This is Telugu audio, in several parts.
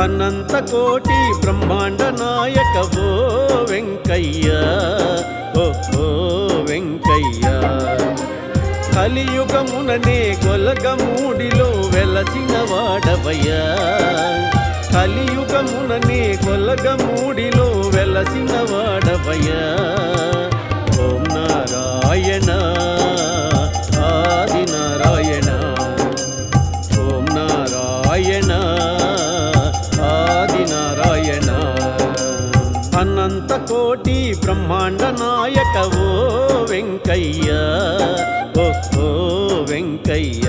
అనంత కోటి బ్రహ్మాండ నాయక ఓ వెంకయ్య, ఓ వెంకయ్య. కలియుగముననే గొలగమూడిలో వెలసిన వాడవయ్యా, కలియుగముననే గొలగమూడిలో వెలసిన వాడవయ్యా. ఓం నారాయణ ఆది నారాయణ, ఓం నారాయణ ఆది నారాయణ. అనంత కోటి బ్రహ్మాండ నాయక ఓ వెంకయ్య, ఓ వెంకయ్య.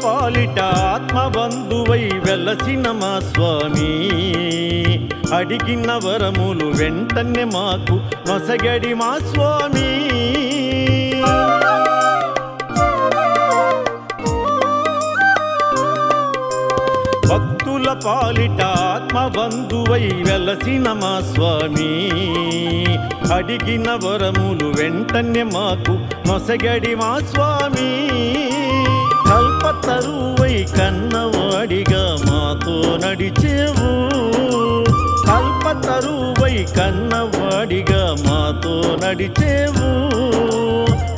పాలిట ఆత్మబంధువై వెలసిన మా స్వామి, అడిగిన వరములు వెంటనే మాకు నొసగడి మా స్వామి. భక్తుల పాలిట ఆత్మబంధువై వెలసిన మా స్వామి, అడిగిన వరములు వెంటనే మాకు నొసగడి మా స్వామి. కల్పతరువై కన్నవాడిగా మాతో నడిచేవు, కల్పతరువై కన్నవాడిగా మాతో నడిచేవు.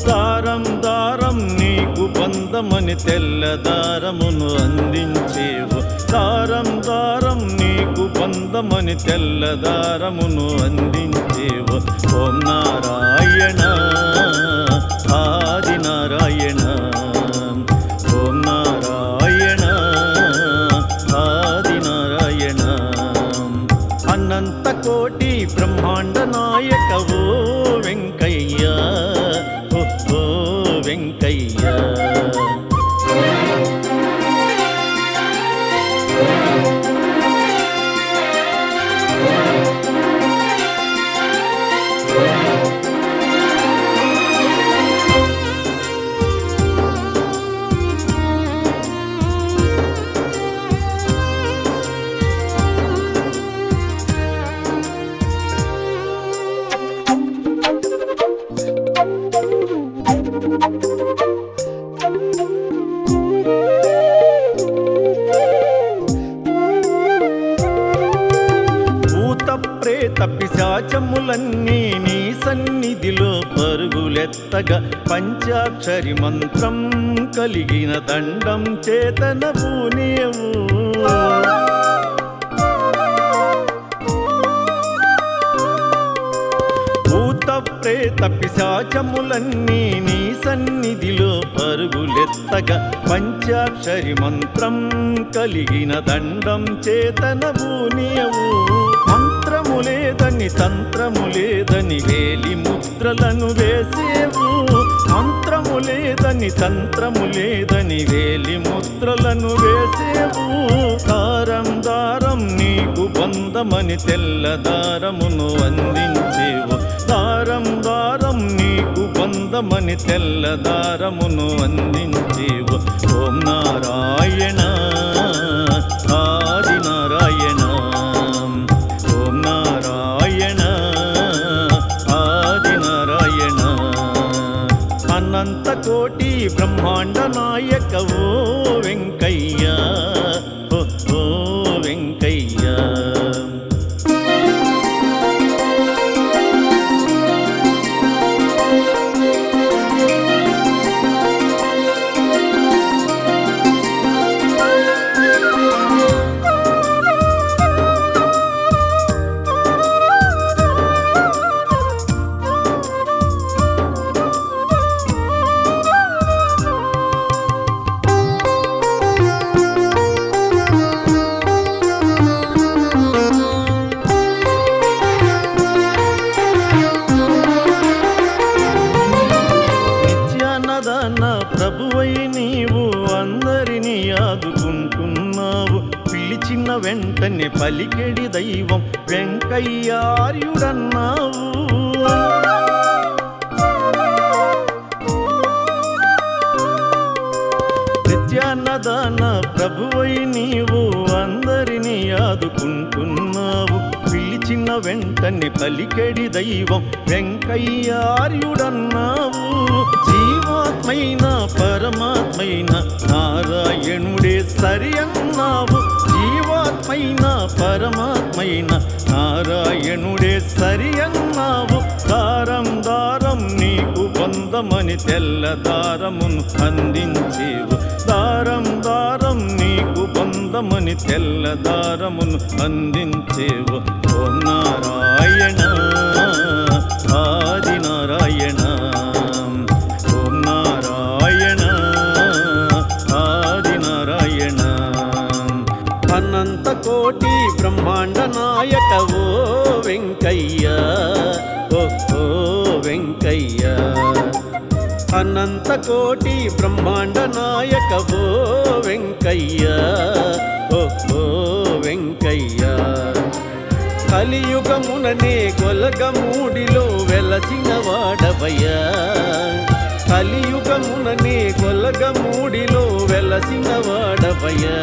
దారం దారం నీకు బంధమని తెల్ల దారమును అందించేవు, దారం దారం నీకు బంధమని తెల్ల దారమును అందించేవు. ఓం నారాయణ ఆది నారాయణ, ఓం నారాయణ ఆది నారాయణ. అనంత కోటి బ్రహ్మాండ నాయక ఓ వెంకయ్య, ఓ వెంకయ్య. పిశాచములన్నీ నీ సన్నిధిలో పరుగులెత్తగా పంచాక్షరి మంత్రం కలిగిన దండం చేతన పూనేవు. భూత ప్రేత పిశాచములన్నీ నీ సన్నిధిలో పరుగులెత్తగా పంచాక్షరి మంత్రం కలిగిన దండం చేతన పూనేవు. మంత్రము లేదని తంత్రము లేదని వేలి ముద్రలను వేసేవు, మంత్రము లేదని తంత్రము లేదని వేలి ముద్రలను వేసేవు. దారం దారం నీకు బంధమని తెల్ల దారమును అందించేవు, దారం దారం నీకు బంధమని తెల్ల దారమును అందించేవు. ఓం నారాయణ ఆది నారాయణ, ఓం నారాయణ ఆది నారాయణ. అనంత కోటి బ్రహ్మాండ నాయక ఓ వెంకయ్య, ఓ వెంకయ్య. వెంటనే పలికెడి దైవం వెంకయ్యార్యుడన్నావు. నిత్యాన్నదాన ప్రభువై నీవు అందరినీ ఆదుకుంటున్నావు. పిలిచిన వెంటనే పలికెడి దైవం వెంకయ్యార్యుడన్నావు. జీవాత్మైన పరమాత్మైన నారాయణుడే సరి అన్నావు. జీవాత్మైన పరమాత్మైన నారాయణుడే సరి అన్నావు. దారం దారం నీకు పొందమని తెల్ల దారమును అందించేవు. దారం దారం నీకు పొందమని తెల్ల దారమును అందించేవు. ఓం నారాయణ ఆది నారాయణ, ఓం నారాయణ ఆది నారాయణ. అనంత కోటి బ్రహ్మాండ నాయక ఓ వెంకయ్య, ఓ వెంకయ్య. అనంత కోటి బ్రహ్మాండ నాయక ఓ వెంకయ్య, ఓ వెంకయ్య. కలియుగముననే కొలగమూడిలో వెలసిన వాడవయ్యా. కలియుగముననే కొలగమూడిలో వెలసిన వాడవయ్యా.